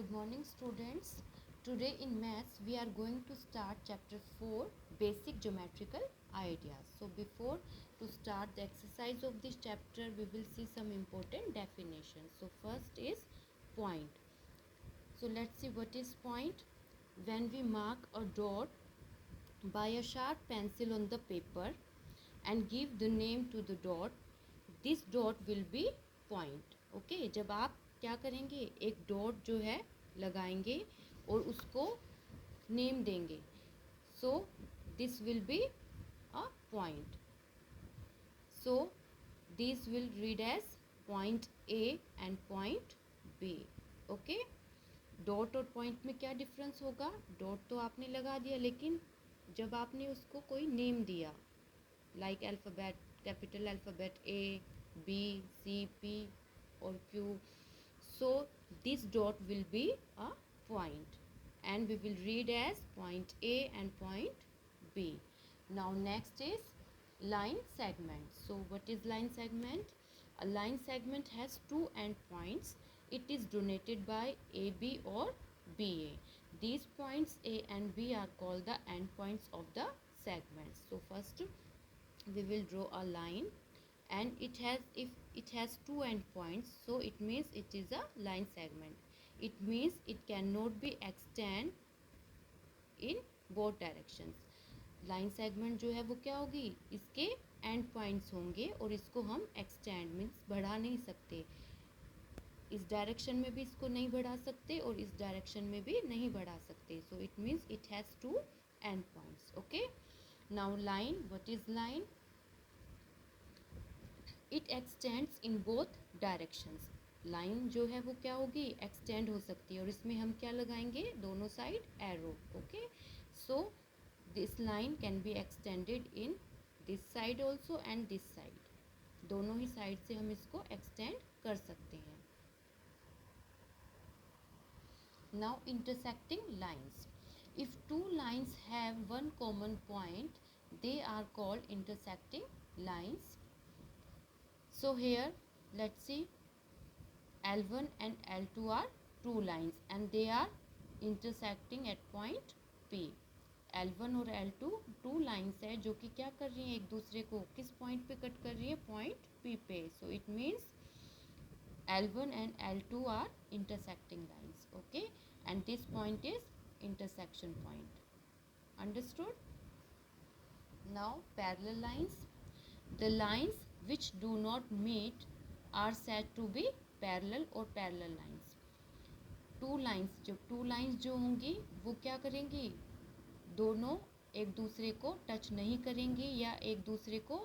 Good morning students. Today in maths we are going to start chapter 4 basic geometrical ideas. So before to start the exercise of this chapter we will see some important definitions. So first is point. So let's see what is point. When we mark a dot by a sharp pencil on the paper and give the name to the dot, this dot will be point. Okay, जब आप क्या करेंगे, एक dot जो है लगाएंगे और उसको नेम देंगे, so this will be a point. So this will read as point A and point B. Okay, dot और पॉइंट में क्या डिफरेंस होगा? डॉट तो आपने लगा दिया, लेकिन जब आपने उसको कोई नेम दिया, like alphabet, capital alphabet A, B, C, P or Q, so this dot will be a point and we will read as point A and point B. Now next is line segment. So what is line segment? A line segment has two end points. It is denoted by AB or BA. These points A and B are called the end points of the segment. So first we will draw a line, and if it has two end points, so it means it is a line segment. It means it cannot be extend in both directions. Line segment जो है वो क्या होगी, इसके and points होंगे और इसको हम एक्सटेंड मीन्स बढ़ा नहीं सकते. इस डायरेक्शन में भी इसको नहीं बढ़ा सकते और इस डायरेक्शन में भी नहीं बढ़ा सकते. So it means it has two end points. Okay, now line. What is line? It extends in both directions. Line जो है वो क्या होगी, एक्सटेंड हो सकती है और इसमें हम क्या लगाएंगे, दोनों side arrow. Okay, so this line can be extended in this side also and this side. दोनों ही साइड से हम इसको एक्सटेंड कर सकते हैं. Now intersecting lines. If two lines have one common point, they are called intersecting lines. So here let's see, L1 and L2 are two lines and they are intersecting at point P. L1 और L2 two lines है जो कि क्या कर रही हैं, एक दूसरे को किस पॉइंट पे कट कर रही है, पॉइंट P पे. सो it means L1 and L2 are intersecting lines. Okay, and this point is intersection point. Understood? Now parallel lines. The lines which do not meet are said to be parallel or parallel lines. Two lines, जब two lines जो होंगी वो क्या करेंगी, दोनों एक दूसरे को टच नहीं करेंगी या एक दूसरे को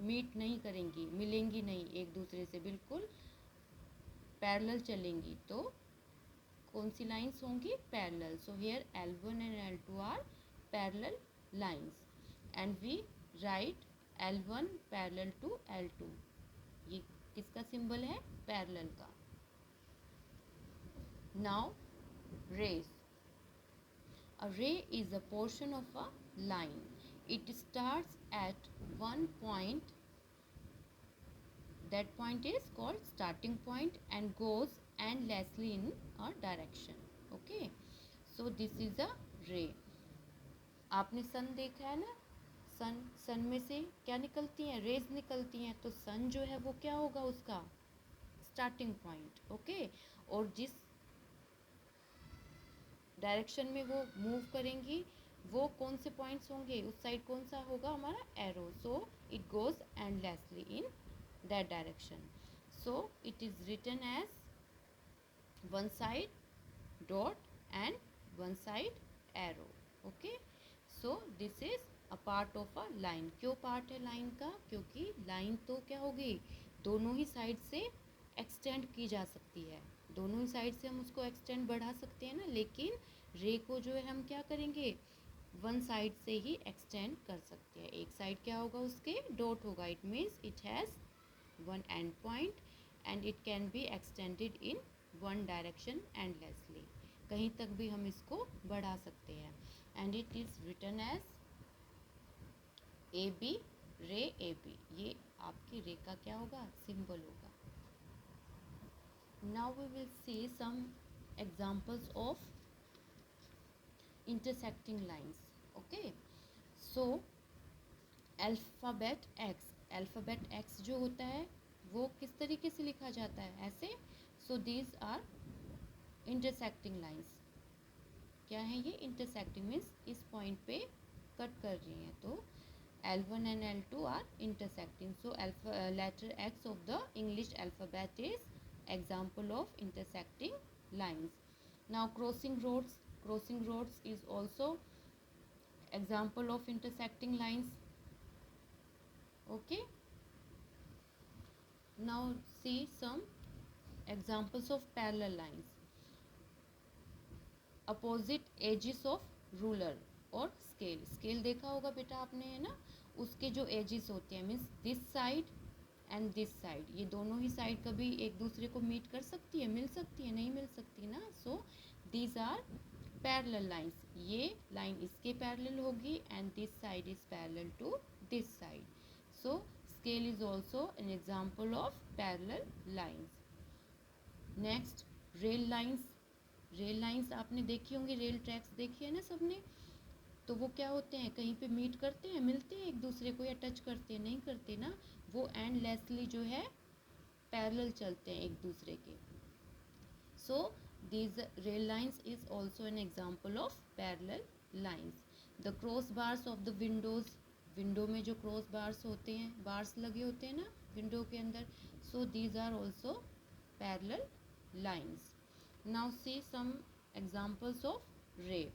मीट नहीं करेंगी, मिलेंगी नहीं एक दूसरे से, बिल्कुल पैरेलल चलेंगी. तो कौन सी लाइन्स होंगी, parallel. So here L1 and L2 are parallel lines and we write L1 parallel to L2. ये किसका सिंबल है, पैरेलल का. Now rays. A ray is a portion of a line. It starts at one point. That point is called starting point and goes endlessly in a direction. Okay, so this is a ray. आपने सन देखा है ना, सन में से क्या निकलती हैं, raise निकलती हैं. तो सन जो है वो क्या होगा, उसका स्टार्टिंग पॉइंट. ओके, और जिस डायरेक्शन में वो मूव करेंगी वो कौन से पॉइंट्स होंगे, उस साइड कौन सा होगा हमारा, arrow. So it goes endlessly in that direction. So it is written as one side dot and one side arrow. Okay, so this is a part of a line. क्यों part है line का, क्योंकि line तो क्या होगी, दोनों ही side से extend की जा सकती है, दोनों ही साइड से हम उसको एक्सटेंड बढ़ा सकते हैं ना. लेकिन रे को जो है हम क्या करेंगे, वन साइड से ही एक्सटेंड कर सकते हैं. एक साइड क्या होगा, उसके डॉट होगा. It means it has one end point and it can be extended in one direction endlessly. कहीं तक भी हम इसको बढ़ा सकते हैं. And it is written as A B, ray A B. ये आपकी रे का क्या होगा, सिंबल होगा. Now we will see some examples of intersecting lines. Okay, so alphabet X जो होता है वो किस तरीके से लिखा जाता है, ऐसे. So these are intersecting lines. क्या है ये? इंटरसेक्टिंग मीन्स इस पॉइंट पे कट कर रही हैं. तो L1 and L2 are intersecting. So letter X of the English alphabet is example of intersecting lines. Now crossing roads is also example of intersecting lines. Okay, now see some examples of parallel lines. Opposite edges of ruler और scale देखा होगा बेटा आपने, है ना. उसके जो edges होते हैं means this side and this side, ये दोनों ही साइड कभी एक दूसरे को मीट कर सकती है, मिल सकती है, नहीं मिल सकती ना. So these are parallel lines. ये लाइन इसके पैरेलल होगी and this side is parallel to this side. So scale is also an example of parallel lines. Next rail lines आपने देखी होंगी, रेल ट्रैक्स देखी है ना सबने. तो वो क्या होते हैं, कहीं पे मीट करते हैं, मिलते हैं एक दूसरे को, या टच करते हैं, नहीं करते ना. वो एंडलेसली जो है पैरेलल चलते हैं एक दूसरे के. So these rail lines is also an example of parallel lines. The cross bars of the window में जो क्रॉस बार्स होते हैं, बार्स लगे होते हैं ना विंडो के अंदर. So these are also parallel lines. Now see some examples of ray.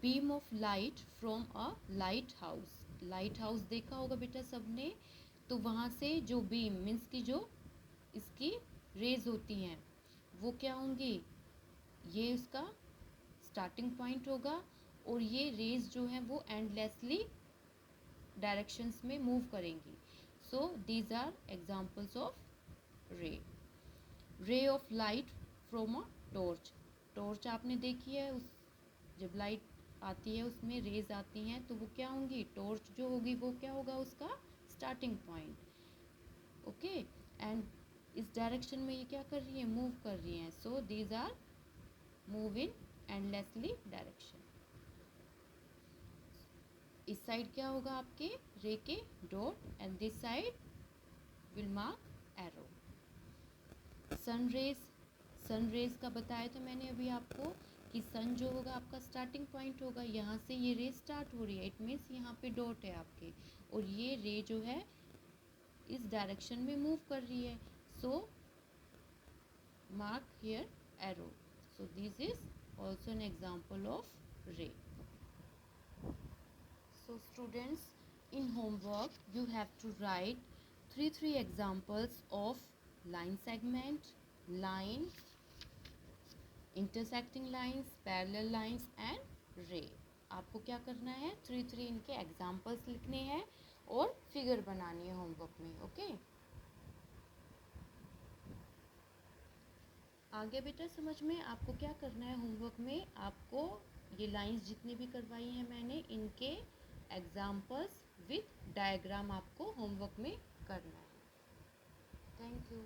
Beam of light from a lighthouse देखा होगा बेटा सबने. तो वहाँ से जो बीम मीन्स की जो इसकी रेज होती हैं वो क्या होंगी, ये उसका स्टार्टिंग पॉइंट होगा और ये रेज जो है वो एंडलेसली डायरेक्शंस में मूव करेंगी. So these are examples of ray. Ray of light from a torch आपने देखी है, उस जब लाइट आती है उसमें रेज आती हैं तो वो क्या होंगी, टॉर्च जो होगी वो क्या होगा, उसका स्टार्टिंग पॉइंट. ओके, एंड इस डायरेक्शन में ये क्या कर रही है, मूव कर रही हैं. So these are move in endlessly direction. इस साइड क्या होगा आपके रे के, dot, and this side will mark arrow. Sunrays का बताया था मैंने अभी आपको कि सन जो होगा आपका स्टार्टिंग पॉइंट होगा, यहाँ से ये रे स्टार्ट हो रही है, इट मीन्स यहाँ पे डॉट है आपके, और ये रे जो है इस डायरेक्शन में मूव कर रही है. So mark here arrow. So this is also an example of ray. So students, in homework you have to write three examples of line segment, line, intersecting lines, parallel lines and ray. आपको क्या करना है, three इनके examples लिखने हैं और figure बनानी है होमवर्क में. ओके, आगे बेटा समझ में. आपको क्या करना है होमवर्क में, आपको ये लाइंस जितनी भी करवाई हैं मैंने, इनके एग्जाम्पल्स विथ डायग्राम आपको होमवर्क में करना है. Thank you.